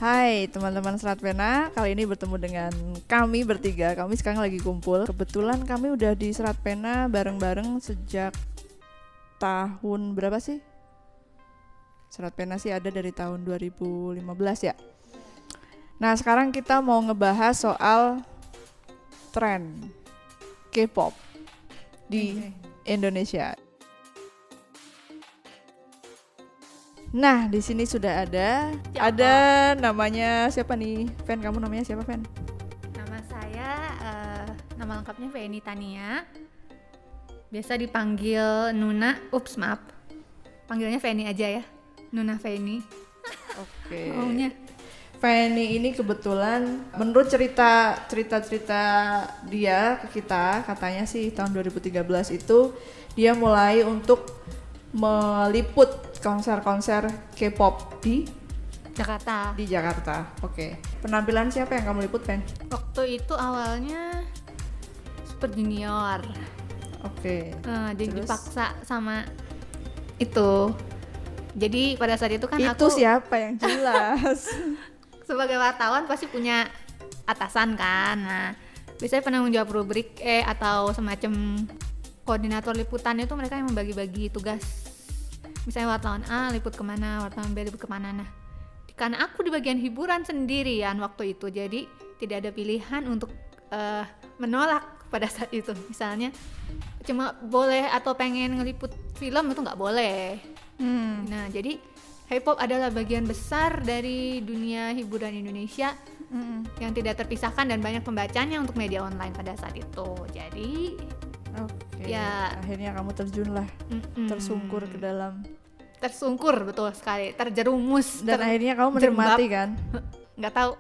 Hai teman-teman Serat Pena, kali ini bertemu dengan kami bertiga. Kami sekarang lagi kumpul. Kebetulan kami udah di Serat Pena bareng-bareng sejak tahun berapa sih? Serat Pena sih ada dari tahun 2015 ya. Nah sekarang kita mau ngebahas soal tren K-pop di Indonesia. Nah, di sini sudah ada namanya siapa nih? Fen, kamu namanya siapa, Fen? Nama saya, nama lengkapnya Feni Tania. Biasa dipanggil Nuna. Ups, maaf. Panggilnya Feni aja ya. Nuna Feni. Oke. Maunya. Feni ini kebetulan menurut cerita dia ke kita, katanya sih tahun 2013 itu dia mulai untuk meliput konser-konser K-pop di Jakarta. Oke. Penampilan siapa yang kamu liput, Fen? Waktu itu awalnya Super Junior. Oke. Jadi dipaksa sama itu. Jadi pada saat itu kan itu aku siapa yang jelas? sebagai wartawan pasti punya atasan kan. Nah, biasanya penanggung jawab rubrik atau semacam koordinator liputan itu mereka yang membagi-bagi tugas. Misalnya wartawan A liput kemana, wartawan B liput kemana. Nah, karena aku di bagian hiburan sendirian waktu itu, jadi tidak ada pilihan untuk menolak pada saat itu. Misalnya cuma boleh atau pengen ngeliput film itu nggak boleh. Nah, jadi K-pop adalah bagian besar dari dunia hiburan Indonesia yang tidak terpisahkan dan banyak pembacanya untuk media online pada saat itu. Jadi ya akhirnya kamu terjun lah, tersungkur ke dalam. Tersungkur, betul sekali, terjerumus. Dan akhirnya kamu menikmati kan? Nggak tahu.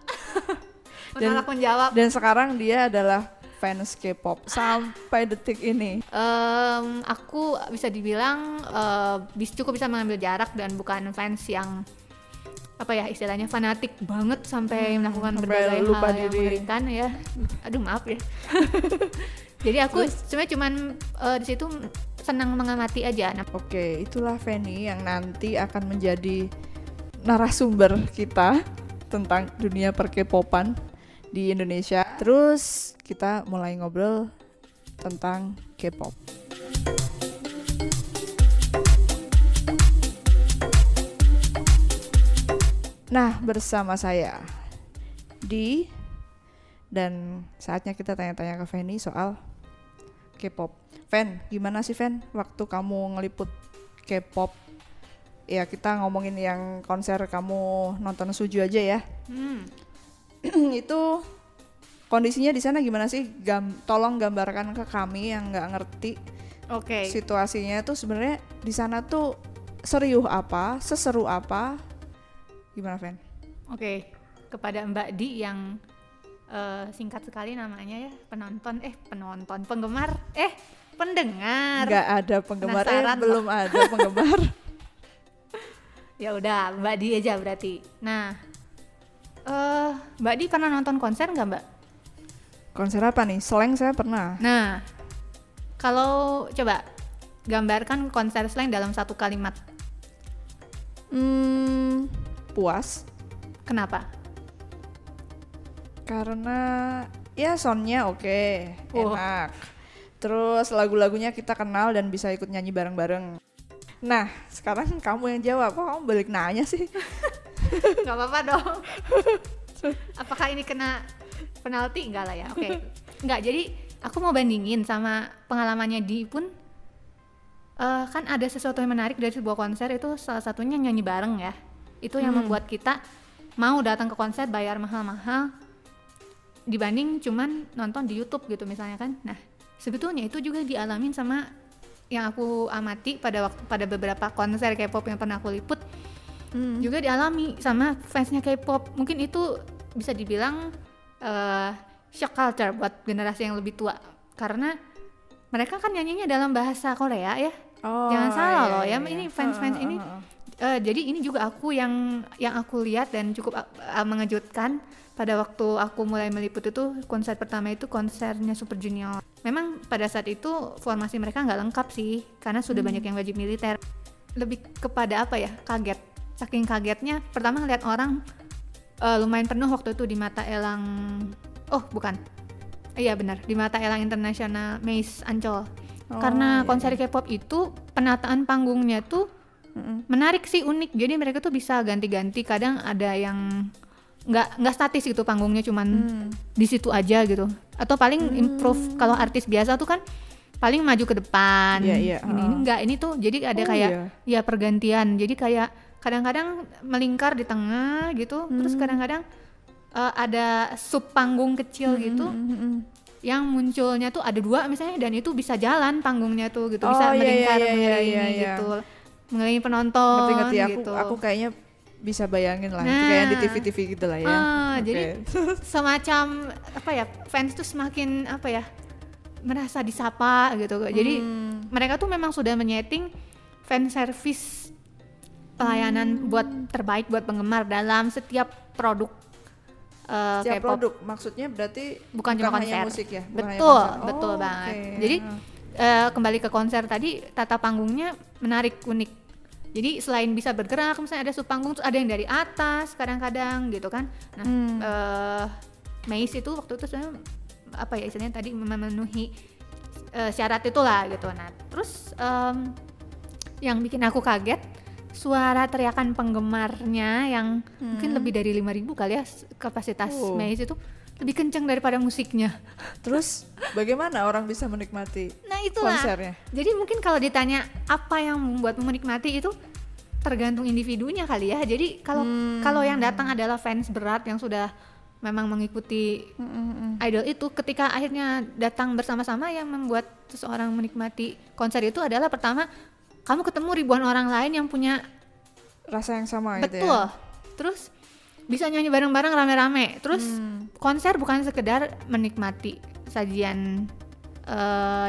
Menolak menjawab. Dan sekarang dia adalah fans K-pop sampai detik ini. Aku bisa dibilang cukup bisa mengambil jarak dan bukan fans yang apa ya istilahnya fanatik banget sampai melakukan berbagai hal yang mengerikan ya. Aduh maaf ya. Jadi aku sebenarnya cuman di situ senang mengamati aja. Oke, itulah Feni yang nanti akan menjadi narasumber kita tentang dunia per-K-popan di Indonesia. Terus kita mulai ngobrol tentang K-pop. Nah, bersama saya Di, dan saatnya kita tanya-tanya ke Feni soal K-pop. Fen, gimana sih Fen waktu kamu ngeliput K-pop? Ya kita ngomongin yang konser kamu nonton Suju aja ya. Itu kondisinya di sana gimana sih? Tolong gambarkan ke kami yang nggak ngerti. Situasinya tuh sebenarnya di sana tuh seseru apa? Gimana Fen? Kepada Mbak Di yang singkat sekali namanya ya, pendengar. Nggak ada penggemar, belum ada penggemar. Ya udah, Mbak Di aja berarti. Nah, Mbak Di pernah nonton konser nggak Mbak? Konser apa nih? Slank saya pernah. Nah, kalau coba gambarkan konser slang dalam satu kalimat. Puas. Kenapa? Karena ya soundnya enak. Terus lagu-lagunya kita kenal dan bisa ikut nyanyi bareng-bareng. Nah, sekarang kamu yang jawab. Kok kamu balik nanya sih? Gak apa-apa dong. Apakah ini kena penalti? Enggak lah ya. Enggak, jadi aku mau bandingin sama pengalamannya Di pun. Kan ada sesuatu yang menarik dari sebuah konser itu, salah satunya nyanyi bareng ya. Itu yang membuat kita mau datang ke konser bayar mahal-mahal dibanding cuman nonton di YouTube gitu misalnya kan. Nah, sebetulnya itu juga dialamin sama yang aku amati pada beberapa konser K-pop yang pernah aku liput. Juga dialami sama fansnya K-pop. Mungkin itu bisa dibilang shock culture buat generasi yang lebih tua, karena mereka kan nyanyinya dalam bahasa Korea ya. Jangan salah loh ya, ini fans-fans ini. Jadi ini juga aku yang aku lihat dan cukup mengejutkan. Pada waktu aku mulai meliput itu, konser pertama itu konsernya Super Junior. Memang pada saat itu formasi mereka nggak lengkap sih, karena sudah banyak yang wajib militer. Lebih kepada apa ya, kaget. Saking kagetnya, pertama ngeliat orang lumayan penuh waktu itu di Mata Elang. Oh bukan, iya benar, di Mata Elang International Maze Ancol. Karena konser K-pop itu penataan panggungnya tuh menarik sih, unik. Jadi mereka tuh bisa ganti-ganti. Kadang ada yang nggak statis gitu panggungnya, cuman di situ aja gitu. Atau paling improve. Kalau artis biasa tuh kan paling maju ke depan. Ini enggak, ini tuh jadi ada ya pergantian. Jadi kayak kadang-kadang melingkar di tengah gitu. Terus kadang-kadang ada sub panggung kecil gitu. Yang munculnya tuh ada 2 misalnya, dan itu bisa jalan panggungnya tuh gitu, bisa melingkar mengelilingi gitu, mengelilingi penonton. Ngerti. Gitu. Aku kayaknya bisa bayangin lah, kayak di TV-TV gitu lah ya. Jadi semacam apa ya, fans tuh semakin apa ya, merasa disapa gitu. Jadi mereka tuh memang sudah menyeting fan service, pelayanan buat terbaik buat penggemar dalam setiap produk. Setiap K-pop. produk maksudnya berarti bukan cuma konser. hanya musik ya? Betul banget. Jadi kembali ke konser tadi, tata panggungnya menarik, unik. Jadi selain bisa bergerak, misalnya ada sub panggung, terus ada yang dari atas kadang-kadang gitu kan. Nah, Maze itu waktu itu sebenarnya apa ya istilahnya tadi, memenuhi syarat itulah gitu. Nah, terus yang bikin aku kaget, suara teriakan penggemarnya yang mungkin lebih dari 5.000 kali ya kapasitas Maze itu, lebih kenceng daripada musiknya. Terus bagaimana orang bisa menikmati itulah konsernya? Jadi mungkin kalau ditanya apa yang membuat menikmati, itu tergantung individunya kali ya. Jadi kalau yang datang adalah fans berat yang sudah memang mengikuti idol itu, ketika akhirnya datang bersama-sama, yang membuat seseorang menikmati konser itu adalah pertama, kamu ketemu ribuan orang lain yang punya rasa yang sama gitu ya. Betul. Terus bisa nyanyi bareng-bareng rame-rame. Terus konser bukan sekedar menikmati sajian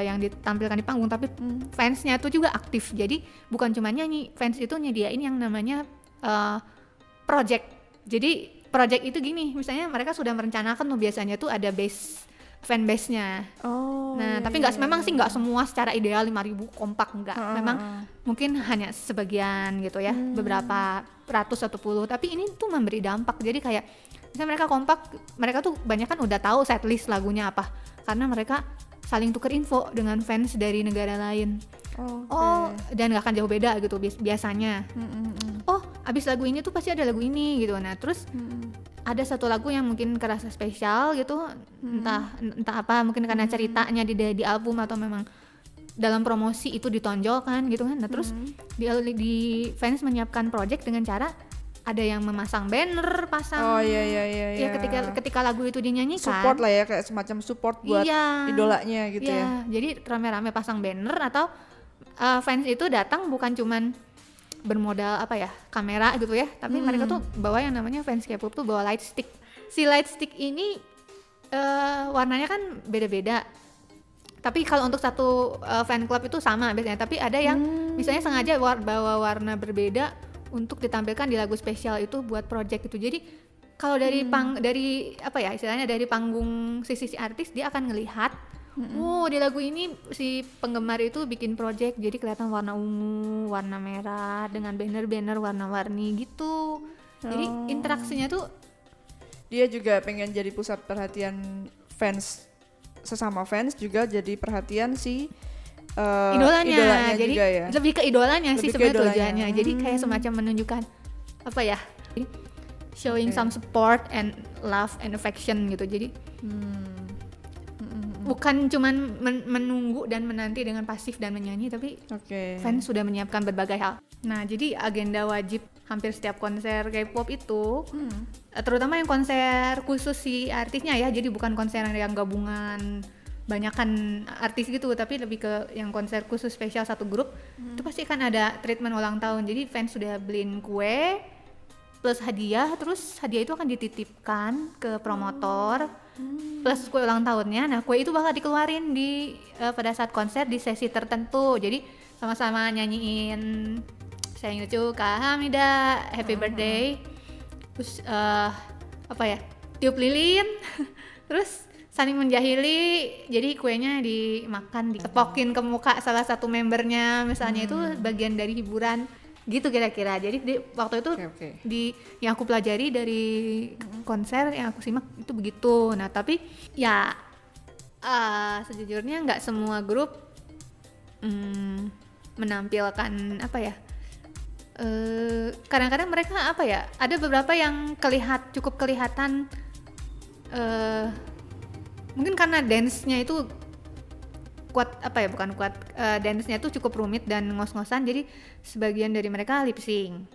yang ditampilkan di panggung, tapi fansnya tuh juga aktif. Jadi bukan cuma nyanyi, fans itu nyediain yang namanya project. Jadi project itu gini, misalnya mereka sudah merencanakan tuh, biasanya tuh ada fan base-nya. Nah, tapi memang sih nggak semua secara ideal 5.000 kompak, nggak. Memang mungkin hanya sebagian gitu ya, beberapa ratus atau puluh. Tapi ini tuh memberi dampak. Jadi kayak misalnya mereka kompak, mereka tuh banyak kan udah tahu setlist lagunya apa, karena mereka saling tuker info dengan fans dari negara lain. Dan nggak akan jauh beda gitu biasanya. Abis lagu ini tuh pasti ada lagu ini gitu. Nah, terus ada satu lagu yang mungkin kerasa spesial gitu, entah apa, mungkin karena ceritanya di album atau memang dalam promosi itu ditonjolkan gitu kan. Nah, terus di fans menyiapkan project dengan cara ada yang memasang banner, pasang. Ya ketika lagu itu dinyanyikan, support lah ya, kayak semacam support buat idolanya gitu ya. Jadi rame-rame pasang banner, atau fans itu datang bukan cuman bermodal apa ya, kamera gitu ya, tapi mereka tuh bawa yang namanya fans K-pop tuh bawa light stick. Si light stick ini warnanya kan beda-beda, tapi kalau untuk satu fan club itu sama biasanya, tapi ada yang misalnya sengaja bawa warna berbeda untuk ditampilkan di lagu spesial itu buat project itu. Jadi kalau dari apa ya istilahnya, dari panggung sisi artis, dia akan ngelihat di lagu ini si penggemar itu bikin project, jadi kelihatan warna ungu, warna merah dengan banner-banner warna-warni gitu. Jadi interaksinya tuh, dia juga pengen jadi pusat perhatian fans, sesama fans juga jadi perhatian si idolanya jadi juga ya. Lebih ke idolanya sih sebenarnya tujuannya. Jadi kayak semacam menunjukkan apa ya, showing some support and love and affection gitu. Jadi bukan cuman menunggu dan menanti dengan pasif dan menyanyi, tapi fans sudah menyiapkan berbagai hal. Nah, jadi agenda wajib hampir setiap konser K-pop itu, terutama yang konser khusus si artisnya ya, jadi bukan konser yang gabungan banyakan artis gitu, tapi lebih ke yang konser khusus spesial satu grup, itu pasti akan ada treatment ulang tahun. Jadi fans sudah beliin kue plus hadiah, terus hadiah itu akan dititipkan ke promotor plus kue ulang tahunnya. Nah, kue itu bakal dikeluarin pada saat konser di sesi tertentu. Jadi sama-sama nyanyiin Sayang Lucu Kak Hamida, Happy Birthday, terus apa ya, tiup lilin, terus saling menjahili. Jadi kuenya dimakan, ditepokin ke muka salah satu membernya misalnya, itu bagian dari hiburan. gitu kira-kira. Jadi waktu itu Oke. di yang aku pelajari dari konser yang aku simak itu begitu. Nah tapi ya sejujurnya nggak semua grup menampilkan apa ya, kadang-kadang mereka apa ya, ada beberapa yang cukup kelihatan mungkin karena dance-nya itu kuat, apa ya, bukan kuat, dance-nya itu cukup rumit dan ngos-ngosan, jadi sebagian dari mereka lip sync.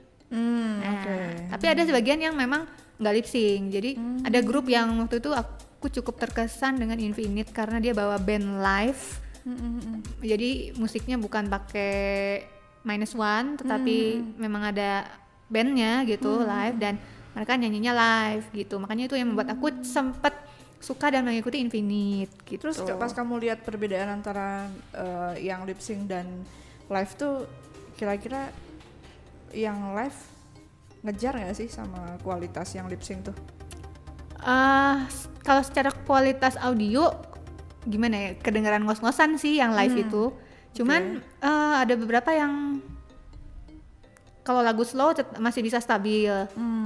Tapi ada sebagian yang memang nggak lip sync. Jadi ada grup yang waktu itu aku cukup terkesan dengan Infinite karena dia bawa band live. Jadi musiknya bukan pakai -1 tetapi memang ada bandnya gitu live, dan mereka nyanyinya live gitu. Makanya itu yang membuat aku sempet suka dan mengikuti Infinite gitu. Terus pas kamu lihat perbedaan antara yang lip sync dan live tuh, kira-kira yang live ngejar nggak sih sama kualitas yang lip sync tuh? Kalau secara kualitas audio gimana ya, kedengaran ngos-ngosan sih yang live itu. Cuman ada beberapa yang kalau lagu slow masih bisa stabil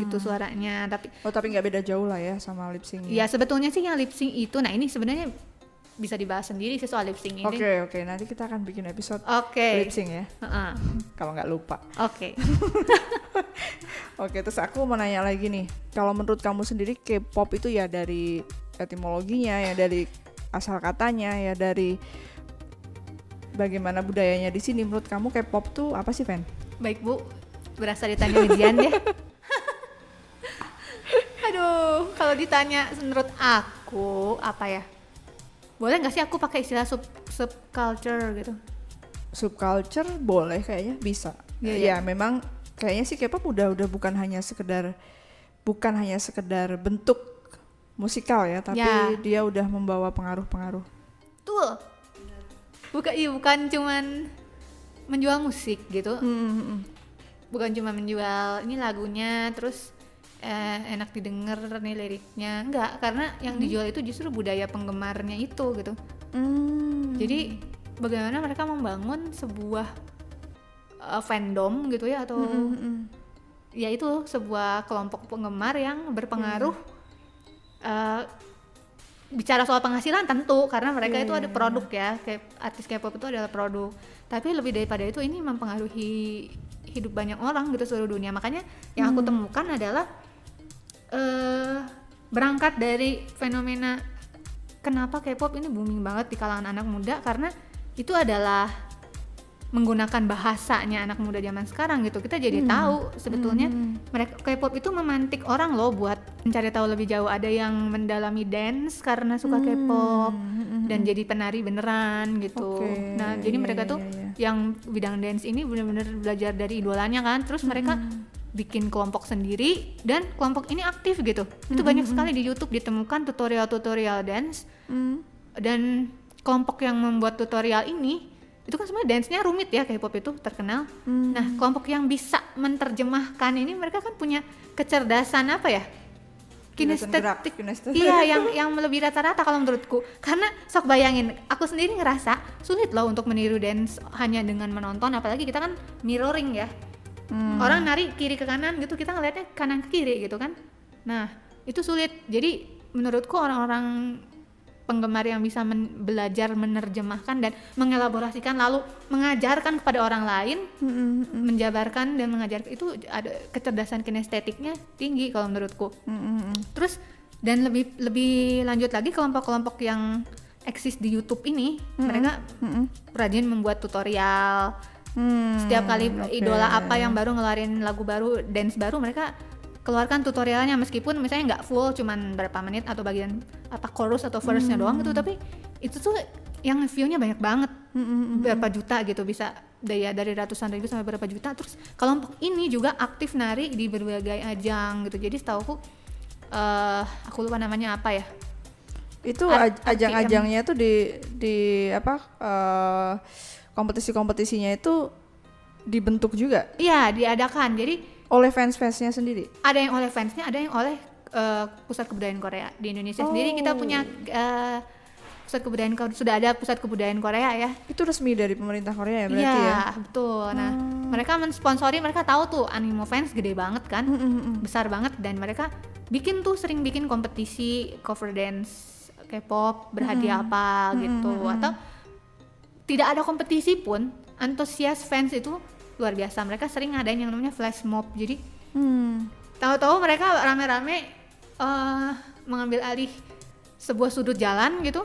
gitu suaranya, tapi nggak beda jauh lah ya sama lip sync. Ya sebetulnya sih yang lip sync itu, nah ini sebenarnya bisa dibahas sendiri sih soal lip sync ini. Oke, nanti kita akan bikin episode lip sync ya. Kalau nggak lupa. Oke, terus aku mau nanya lagi nih, kalau menurut kamu sendiri K-pop itu ya dari etimologinya, ya dari asal katanya, ya dari bagaimana budayanya di sini, menurut kamu K-pop tuh apa sih, Fen? Baik Bu, berasa ditanya ujian deh. Aduh, kalau ditanya menurut aku apa ya? Boleh nggak sih aku pakai istilah subculture gitu? Subculture boleh, kayaknya bisa. Ya memang kayaknya sih K-pop udah bukan hanya sekedar bentuk musikal ya, tapi dia udah membawa pengaruh-pengaruh. Tuh. Bukan cuman menjual musik gitu. Bukan cuma menjual ini lagunya terus enak didengar nih liriknya, enggak, karena yang dijual itu justru budaya penggemarnya itu gitu. Jadi bagaimana mereka membangun sebuah fandom gitu ya, atau ya itu sebuah kelompok penggemar yang berpengaruh. Bicara soal penghasilan tentu karena mereka itu ada produk ya, kayak artis K-pop itu adalah produk, tapi lebih daripada itu ini mempengaruhi hidup banyak orang gitu seluruh dunia. Makanya yang aku temukan adalah berangkat dari fenomena kenapa K-pop ini booming banget di kalangan anak muda, karena itu adalah menggunakan bahasanya anak muda zaman sekarang gitu. Kita jadi tahu sebetulnya mereka K-pop itu memantik orang loh buat mencari tahu lebih jauh. Ada yang mendalami dance karena suka K-pop dan jadi penari beneran gitu. Nah, jadi mereka tuh yang bidang dance ini benar-benar belajar dari idolanya kan. Terus mereka bikin kelompok sendiri dan kelompok ini aktif gitu. Itu banyak sekali di YouTube ditemukan tutorial dance. Dan kelompok yang membuat tutorial ini itu kan sebenarnya dance-nya rumit ya, K-pop itu terkenal. Nah, kelompok yang bisa menerjemahkan ini mereka kan punya kecerdasan apa ya? Kinestetik. Iya, yang lebih rata-rata kalau menurutku. Karena sok bayangin, aku sendiri ngerasa sulit loh untuk meniru dance hanya dengan menonton, apalagi kita kan mirroring ya. Orang nari kiri ke kanan gitu, kita ngelihatnya kanan ke kiri gitu kan. Nah, itu sulit. Jadi menurutku orang-orang penggemar yang bisa belajar menerjemahkan dan mengelaborasikan lalu mengajarkan kepada orang lain, menjabarkan dan mengajarkan, itu ada kecerdasan kinestetiknya tinggi kalau menurutku. Terus dan lebih lanjut lagi, kelompok-kelompok yang eksis di YouTube ini mereka rajin membuat tutorial. Setiap kali idola apa yang baru ngeluarin lagu baru, dance baru, mereka keluarkan tutorialnya, meskipun misalnya nggak full, cuman berapa menit atau bagian apa chorus atau verse-nya doang gitu, tapi itu tuh yang view-nya banyak banget, berapa juta gitu, bisa dari ratusan ribu sampai berapa juta. Terus kelompok ini juga aktif nari di berbagai ajang gitu. Jadi setauku aku lupa namanya apa ya. Itu ajang-ajangnya tuh di apa, kompetisi-kompetisinya itu dibentuk juga? Iya, diadakan. Jadi oleh fans-fansnya sendiri? Ada yang oleh fansnya, ada yang oleh Pusat Kebudayaan Korea. Di Indonesia sendiri kita punya sudah ada pusat kebudayaan Korea ya. Itu resmi dari pemerintah Korea ya berarti Iya, ya? betul. Nah, mereka mensponsori, mereka tahu tuh Animo Fans gede banget kan, besar banget, dan mereka sering bikin kompetisi cover dance K-pop, berhadiah apa gitu, atau tidak ada kompetisi pun, antusias fans itu luar biasa. Mereka sering ngadain yang namanya flash mob. Jadi tahu-tahu mereka rame-rame mengambil alih sebuah sudut jalan gitu.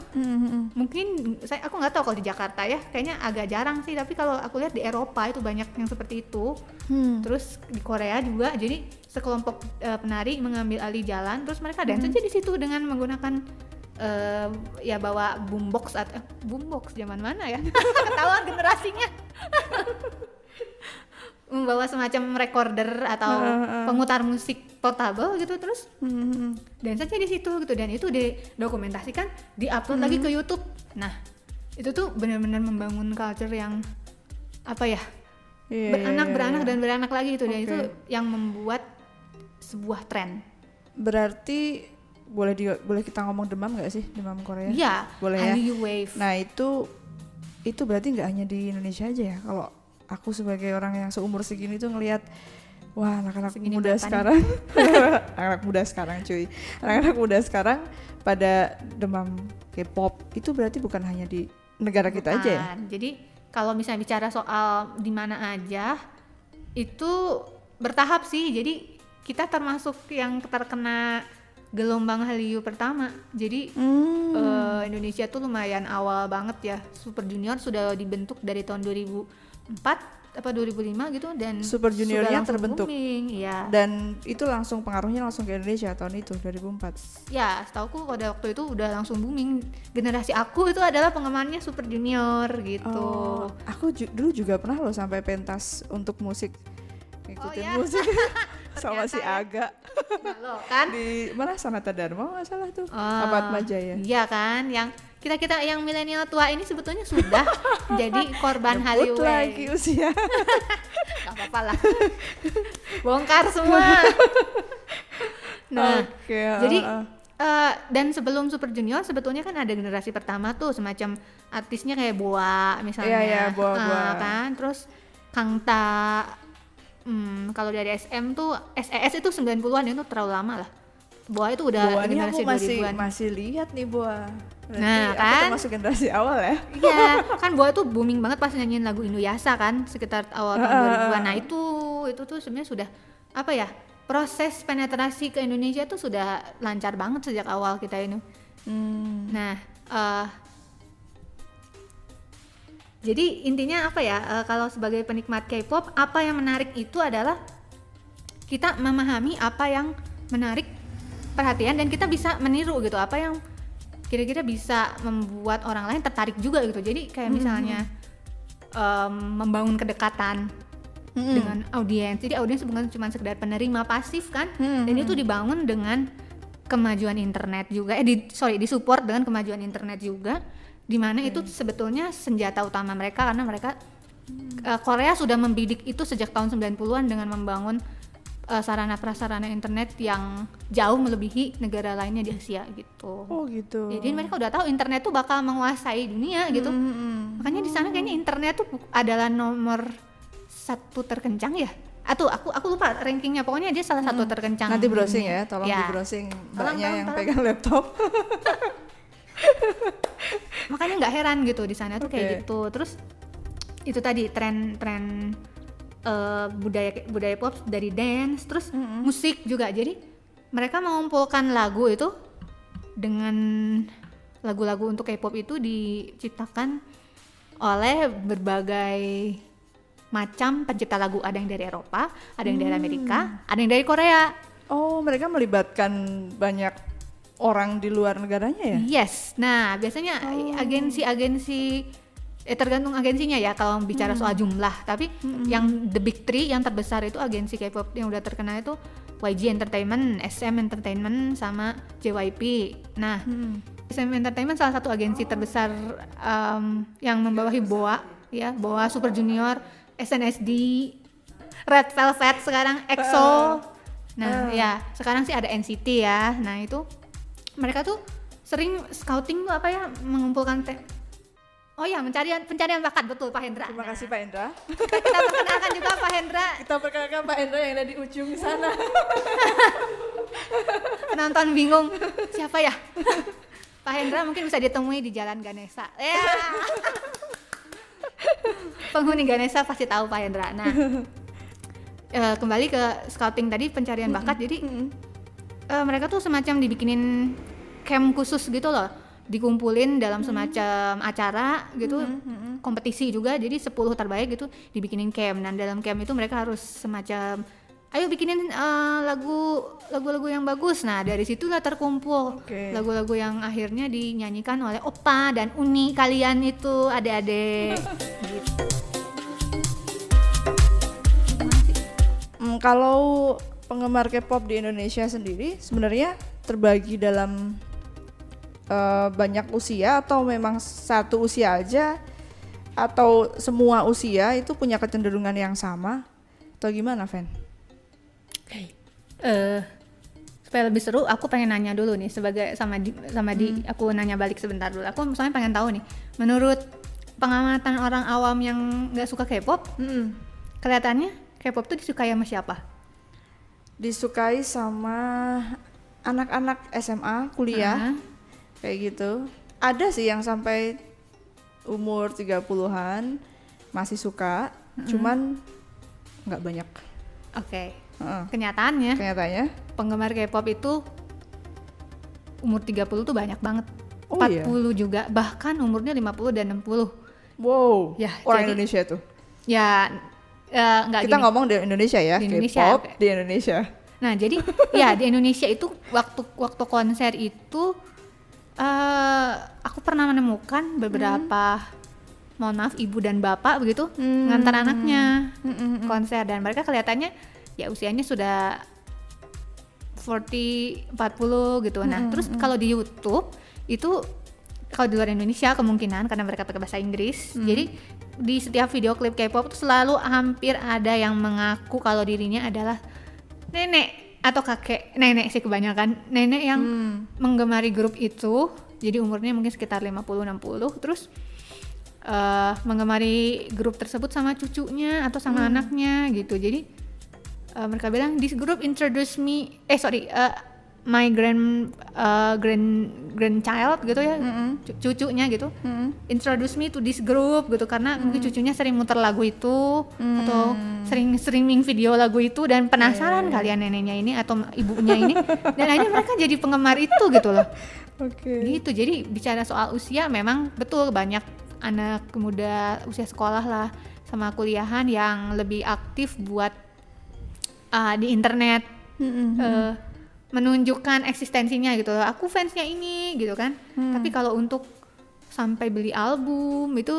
Mungkin aku nggak tahu kalau di Jakarta ya, kayaknya agak jarang sih, tapi kalau aku lihat di Eropa itu banyak yang seperti itu. Terus di Korea juga, jadi sekelompok penari mengambil alih jalan, terus mereka dance aja di situ dengan menggunakan ya bawa boombox atau boombox zaman mana ya? Ketahuan generasinya. Membawa semacam recorder atau pemutar musik portable gitu, terus dance aja di situ gitu, dan itu didokumentasikan, diupload lagi ke YouTube. Nah, itu tuh benar-benar membangun culture yang apa ya? Beranak lagi gitu, dan itu yang membuat sebuah tren. Berarti boleh kita ngomong demam nggak sih, demam Korea? Iya, boleh ya. Hallyu Wave. Nah itu berarti nggak hanya di Indonesia aja ya. Kalau aku sebagai orang yang seumur segini tuh ngelihat, wah anak-anak muda sekarang, anak-anak muda sekarang pada demam K-pop. Itu berarti bukan hanya di negara kita aja ya? Jadi kalau misalnya bicara soal di mana aja, itu bertahap sih. Jadi kita termasuk yang terkena gelombang Hallyu pertama. Jadi Indonesia tuh lumayan awal banget ya. Super Junior sudah dibentuk dari tahun 2004 apa 2005 gitu, dan Super Juniornya terbentuk. Booming, ya. Dan itu pengaruhnya langsung ke Indonesia tahun itu 2004. Ya, setauku pada waktu itu udah langsung booming. Generasi aku itu adalah penggemarnya Super Junior gitu. Aku dulu juga pernah loh sampai pentas untuk musik, ngikutin musik sama si Aga. Loh, kan? Di mana Sanata Dharma nggak salah tuh, apa Atmajaya. Iya kan, yang kita yang milenial tua ini sebetulnya sudah jadi korban Hallyu Wave. Lagi usia. Gak apa-apa lah. Bongkar semua. Nah, jadi dan sebelum Super Junior sebetulnya kan ada generasi pertama tuh, semacam artisnya kayak Boa misalnya. Iya, Boa. Kan, terus Kangta. Kalau dari SM tuh SES itu 90-an, itu terlalu lama lah. Boa itu udah generasi 2000-an. Masih lihat nih Boa. Berarti nah aku kan termasuk generasi awal ya. Iya kan, Boa tuh booming banget pas nyanyiin lagu Inuyasha kan, sekitar awal tahun 2000-an. Nah itu tuh sebenarnya sudah apa ya, proses penetrasi ke Indonesia tuh sudah lancar banget sejak awal kita ini. Nah jadi intinya apa ya, kalau sebagai penikmat K-pop, apa yang menarik itu adalah kita memahami apa yang menarik perhatian, dan kita bisa meniru gitu, apa yang kira-kira bisa membuat orang lain tertarik juga gitu. Jadi kayak misalnya membangun kedekatan dengan audiens. Jadi audiens bukan cuma sekedar penerima pasif kan, dan itu dibangun dengan kemajuan internet juga, disupport dengan kemajuan internet juga, di mana itu sebetulnya senjata utama mereka, karena mereka Korea sudah membidik itu sejak tahun 90-an dengan membangun sarana prasarana internet yang jauh melebihi negara lainnya di Asia gitu. Oh gitu. Jadi mereka udah tahu internet tuh bakal menguasai dunia gitu. Makanya di sana kayaknya internet tuh adalah nomor 1 terkencang ya. Aku lupa rankingnya, pokoknya dia salah satu terkencang. Nanti browsing ya, tolong di browsing mbaknya yang pegang laptop. Makanya nggak heran gitu di sana tuh kayak gitu. Terus itu tadi tren budaya pop dari dance, terus musik juga. Jadi mereka mengumpulkan lagu itu dengan lagu-lagu untuk K-pop itu diciptakan oleh berbagai macam pencipta lagu. Ada yang dari Eropa, ada yang dari Amerika, ada yang dari Korea. Oh, mereka melibatkan banyak orang di luar negaranya ya? Yes. Nah, biasanya agensi-agensi tergantung agensinya ya kalau bicara soal jumlah. Tapi yang the big three yang terbesar itu agensi K-pop yang udah terkenal itu YG Entertainment, SM Entertainment, sama JYP. Nah, SM Entertainment salah satu agensi terbesar yang membawahi Boa, ya, Boa, Super Junior, SNSD, Red Velvet, sekarang EXO. Nah, ya, sekarang sih ada NCT ya. Nah, itu mereka tuh sering scouting tuh apa ya, mengumpulkan Oh ya, pencarian bakat, betul Pak Hendra. Terima kasih Pak Hendra. Kita perkenalkan juga Pak Hendra. Kita perkenalkan Pak Hendra yang ada di ujung sana. Penonton bingung, siapa ya? Pak Hendra mungkin bisa ditemui di Jalan Ganesha. Ya. Penghuni Ganesha pasti tahu Pak Hendra. Nah, kembali ke scouting tadi, pencarian bakat. Jadi mereka tuh semacam dibikinin camp khusus gitu loh. Dikumpulin dalam semacam acara gitu, kompetisi juga, jadi 10 terbaik gitu dibikinin camp. Dan dalam camp itu mereka harus semacam ayo bikinin lagu-lagu yang bagus. Nah dari situlah terkumpul lagu-lagu yang akhirnya dinyanyikan oleh Oppa dan Uni kalian itu adik-adik. Gitu. Kalau penggemar K-pop di Indonesia sendiri sebenarnya terbagi dalam banyak usia atau memang satu usia aja, atau semua usia itu punya kecenderungan yang sama, atau gimana, Fen? Supaya lebih seru, aku pengen nanya dulu nih sebagai sama di aku nanya balik sebentar dulu. Aku misalnya pengen tahu nih, menurut pengamatan orang awam yang nggak suka K-pop, kelihatannya K-pop tuh disukai sama siapa? Disukai sama anak-anak SMA, kuliah. Kayak gitu. Ada sih yang sampai umur 30-an masih suka, cuman nggak banyak. Oke. Kenyataannya penggemar K-pop itu umur 30 tuh banyak banget. 40 juga, bahkan umurnya 50 dan 60. Wow. Ya, orang Indonesia tuh. Ya, nggak kita gini. ngomong di Indonesia ya, di Indonesia, K-pop di Indonesia. Nah, jadi ya di Indonesia itu waktu konser itu aku pernah menemukan beberapa mohon maaf ibu dan bapak begitu ngantar anaknya konser, dan mereka kelihatannya ya usianya sudah 40 gitu. Nah, terus kalau di YouTube itu, kalau di luar Indonesia kemungkinan karena mereka pakai bahasa Inggris, jadi di setiap video klip K-pop itu selalu hampir ada yang mengaku kalau dirinya adalah nenek atau kakek, nenek sih kebanyakan, nenek yang menggemari grup itu, jadi umurnya mungkin sekitar 50-60, terus menggemari grup tersebut sama cucunya atau sama anaknya gitu. Jadi mereka bilang this group introduce me, my grandchild gitu ya, cucunya gitu, introduce me to this group gitu, karena mungkin cucunya sering muter lagu itu atau sering streaming video lagu itu dan penasaran kalian neneknya ini atau ibunya ini, dan akhirnya mereka jadi penggemar itu gitu loh. Gitu. Jadi bicara soal usia, memang betul banyak anak muda usia sekolah lah sama kuliahan yang lebih aktif buat di internet, menunjukkan eksistensinya gitu loh, aku fansnya ini gitu kan. Tapi kalau untuk sampai beli album itu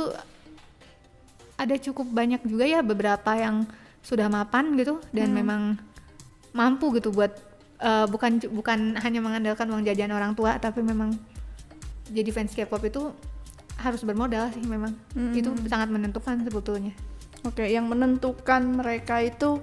ada cukup banyak juga ya, beberapa yang sudah mapan gitu dan memang mampu gitu buat bukan hanya mengandalkan uang jajan orang tua, tapi memang jadi fans K-pop itu harus bermodal sih memang. Itu sangat menentukan sebetulnya. Yang menentukan mereka itu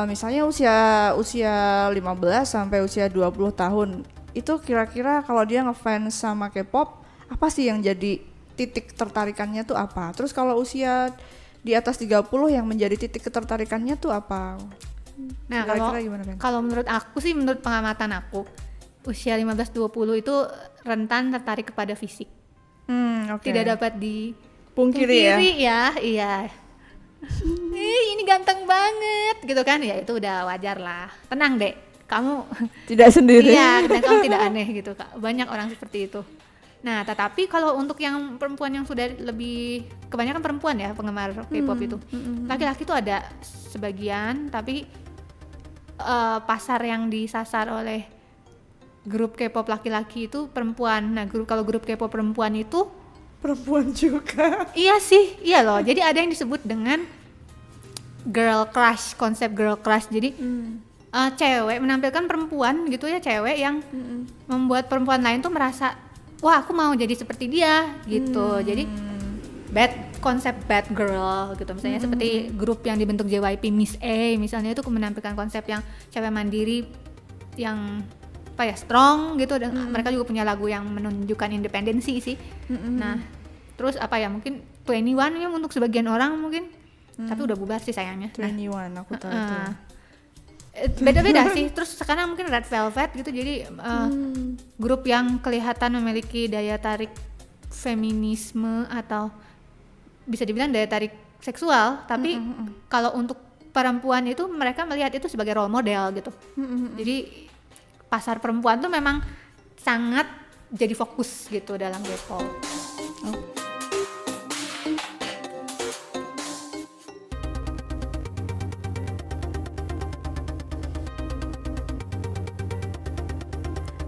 misalnya usia 15 sampai usia 20 tahun itu kira-kira kalau dia ngefans sama K-pop, apa sih yang jadi titik tertarikannya tuh apa? Terus kalau usia di atas 30 yang menjadi titik ketertarikannya tuh apa? Nah, kalau menurut aku sih, menurut pengamatan aku, usia 15-20 itu rentan tertarik kepada fisik. Tidak dapat dipungkiri ya. Iya. Ini ganteng banget gitu kan, ya itu udah wajar lah. Tenang deh, kamu tidak sendiri. Iya, dan kamu tidak aneh gitu Kak. Banyak orang seperti itu. Nah, tetapi kalau untuk yang perempuan yang sudah lebih, kebanyakan perempuan ya penggemar K-pop itu. Laki-laki itu ada sebagian, tapi pasar yang disasar oleh grup K-pop laki-laki itu perempuan. Nah, kalau grup K-pop perempuan itu perempuan juga. Iya sih, iya loh. Jadi ada yang disebut dengan girl crush, konsep girl crush. Jadi cewek menampilkan perempuan gitu ya, cewek yang membuat perempuan lain tuh merasa, wah aku mau jadi seperti dia gitu. Jadi konsep bad girl gitu. Misalnya seperti grup yang dibentuk JYP Miss A misalnya, itu menampilkan konsep yang cewek mandiri yang apa ya, strong gitu, dan mereka juga punya lagu yang menunjukkan independensi sih. Nah terus apa ya, mungkin 21 ya untuk sebagian orang mungkin, tapi udah bubar sih sayangnya. 21 aku tahu itu. Beda-beda sih. Terus sekarang mungkin Red Velvet gitu, jadi grup yang kelihatan memiliki daya tarik feminisme atau bisa dibilang daya tarik seksual, tapi kalau untuk perempuan itu mereka melihat itu sebagai role model gitu. Jadi pasar perempuan tuh memang sangat jadi fokus gitu dalam K-pop.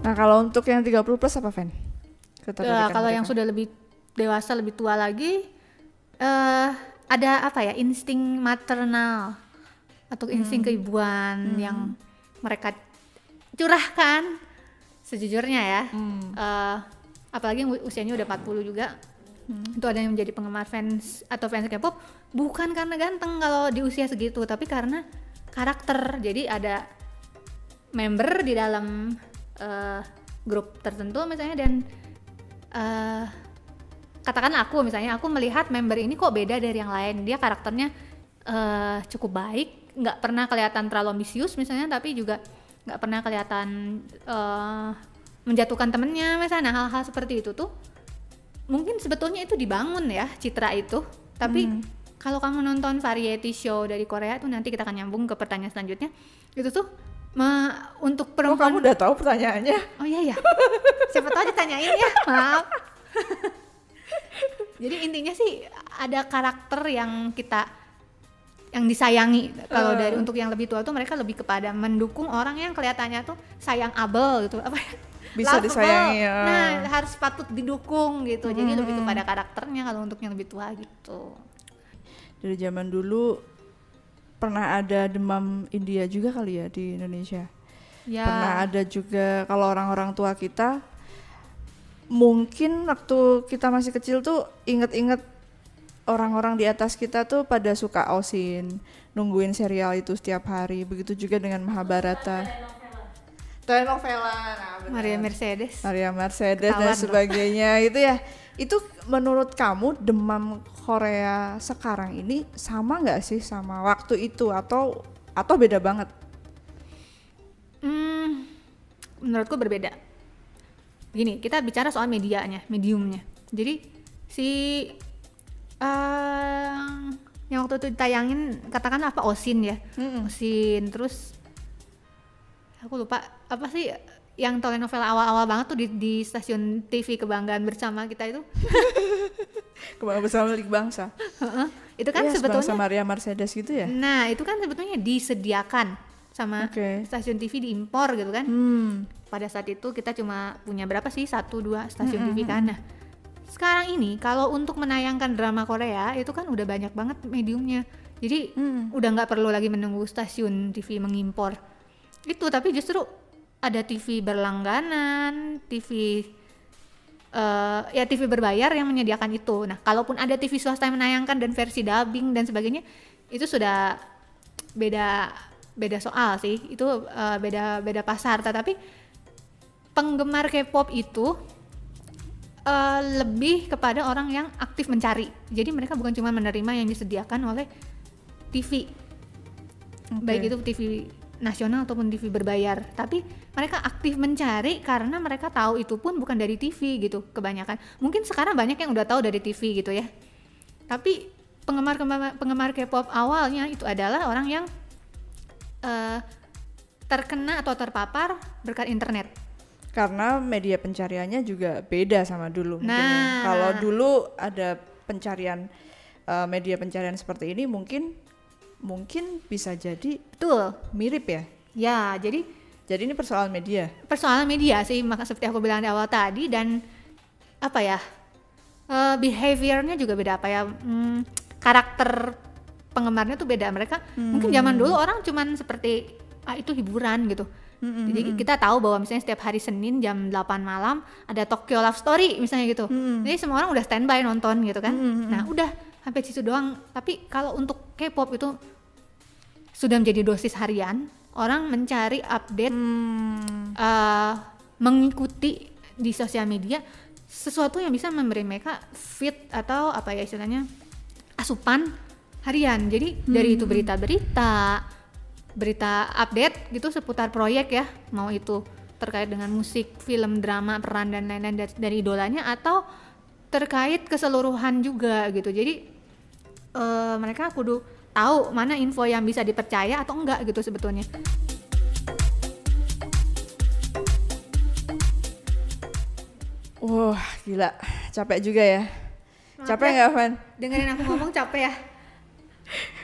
Nah kalau untuk yang 30 plus apa, Fen? Kalau yang sudah lebih dewasa, lebih tua lagi, ada apa ya, insting maternal atau insting keibuan yang mereka curahkan sejujurnya ya. Apalagi yang usianya udah 40 juga. Itu ada yang menjadi penggemar fans atau fans K-pop bukan karena ganteng kalau di usia segitu, tapi karena karakter. Jadi ada member di dalam grup tertentu misalnya, dan katakanlah aku melihat member ini kok beda dari yang lain. Dia karakternya cukup baik, nggak pernah kelihatan terlalu ambisius misalnya, tapi juga nggak pernah kelihatan menjatuhkan temennya misalnya. Hal-hal seperti itu tuh mungkin sebetulnya itu dibangun ya, citra itu. Tapi kalau kamu nonton variety show dari Korea tuh, nanti kita akan nyambung ke pertanyaan selanjutnya, itu tuh untuk perempuan. Oh, kamu udah tahu pertanyaannya? Oh iya ya, siapa tahu ditanyain ya, maaf. Jadi intinya sih ada karakter yang disayangi. Kalau dari untuk yang lebih tua tuh mereka lebih kepada mendukung orang yang kelihatannya tuh sayang abel gitu, apa ya, bisa lovable. disayangi ya. Nah harus patut didukung gitu. Jadi lebih kepada karakternya kalau untuk yang lebih tua gitu. Dari zaman dulu pernah ada demam India juga kali ya di Indonesia ya. Pernah ada juga kalau orang-orang tua kita mungkin waktu kita masih kecil tuh inget-inget orang-orang di atas kita tuh pada suka Osin, nungguin serial itu setiap hari. Begitu juga dengan Mahabharata, telenovela. Nah, Maria Mercedes dan sebagainya. Itu ya, itu menurut kamu demam Korea sekarang ini sama nggak sih sama waktu itu, atau beda banget? Menurutku berbeda. Begini, kita bicara soal mediumnya. Jadi si yang waktu itu ditayangin katakanlah apa, Osin ya, Osin, terus aku lupa apa sih yang telenovela awal-awal banget tuh di stasiun TV Kebanggaan Bersama kita itu. Kebanggaan Bersama Milik Bangsa. Itu kan sebetulnya sama Maria Mercedes gitu ya. Nah itu kan sebetulnya disediakan sama stasiun TV, diimpor gitu kan. Pada saat itu kita cuma punya berapa sih, 1-2 stasiun TV kan. Nah sekarang ini kalau untuk menayangkan drama Korea itu kan udah banyak banget mediumnya. Jadi udah nggak perlu lagi menunggu stasiun TV mengimpor itu, tapi justru ada TV berlangganan, TV berbayar yang menyediakan itu. Nah kalaupun ada TV swasta yang menayangkan dan versi dubbing dan sebagainya, itu sudah beda soal sih. Itu beda pasar. Tetapi penggemar K-pop itu lebih kepada orang yang aktif mencari. Jadi mereka bukan cuma menerima yang disediakan oleh TV, baik itu TV nasional ataupun TV berbayar, tapi mereka aktif mencari karena mereka tahu itu pun bukan dari TV gitu kebanyakan. Mungkin sekarang banyak yang udah tahu dari TV gitu ya, tapi penggemar K-pop awalnya itu adalah orang yang terkena atau terpapar berkat internet. Karena media pencariannya juga beda sama dulu. Nah, kalau dulu ada pencarian media pencarian seperti ini mungkin bisa jadi mirip ya. Ya, jadi ini persoalan media. Persoalan media sih, maka seperti aku bilang di awal tadi, dan apa ya? Behaviornya juga beda, apa ya? Karakter penggemarnya tuh beda. Mereka mungkin zaman dulu orang cuman seperti itu hiburan gitu. Jadi kita tahu bahwa misalnya setiap hari Senin jam 8 malam ada Tokyo Love Story misalnya gitu. Jadi semua orang udah standby nonton gitu kan. Nah udah sampai situ doang. Tapi kalau untuk K-pop itu sudah menjadi dosis harian, orang mencari update, mengikuti di sosial media sesuatu yang bisa memberi mereka feed atau apa ya istilahnya asupan harian. Jadi dari itu berita update gitu seputar proyek ya, mau itu terkait dengan musik, film, drama, peran dan lain-lain dari idolanya atau terkait keseluruhan juga gitu. Jadi mereka kudu tahu mana info yang bisa dipercaya atau enggak gitu sebetulnya. Wah, gila. Capek juga ya. Capek nggak, Van? Dengerin aku ngomong capek ya?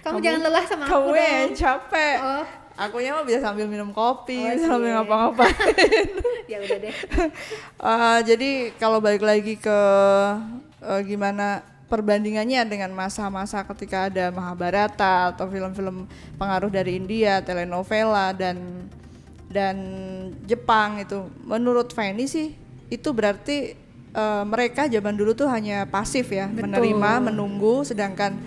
Kamu jangan lelah sama aku dong. Kamu yang capek. Oh. Akunya mah bisa sambil minum kopi, sambil ngapa-ngapain. Ya udah deh. Jadi kalau balik lagi ke gimana perbandingannya dengan masa-masa ketika ada Mahabharata atau film-film pengaruh dari India, telenovela dan Jepang itu, menurut Fanny sih itu berarti mereka zaman dulu tuh hanya pasif ya. Betul. Menerima, menunggu, sedangkan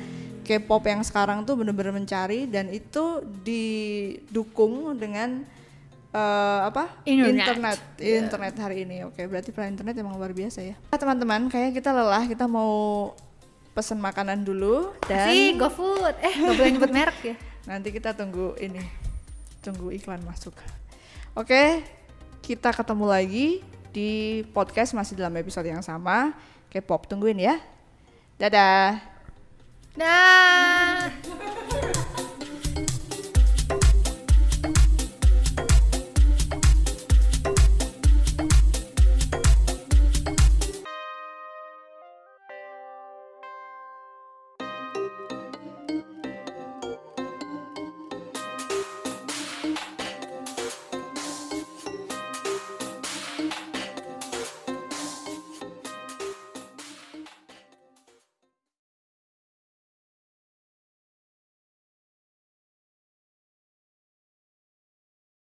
K-pop yang sekarang tuh benar-benar mencari dan itu didukung dengan internet hari ini. Oke, berarti peran internet emang luar biasa ya. Teman-teman, kayaknya kita lelah, kita mau pesen makanan dulu dan GoFood. Gak boleh nyebut merek ya. Nanti kita tunggu iklan masuk. Oke, kita ketemu lagi di podcast masih dalam episode yang sama. K-pop, tungguin ya. Dadah. Dah.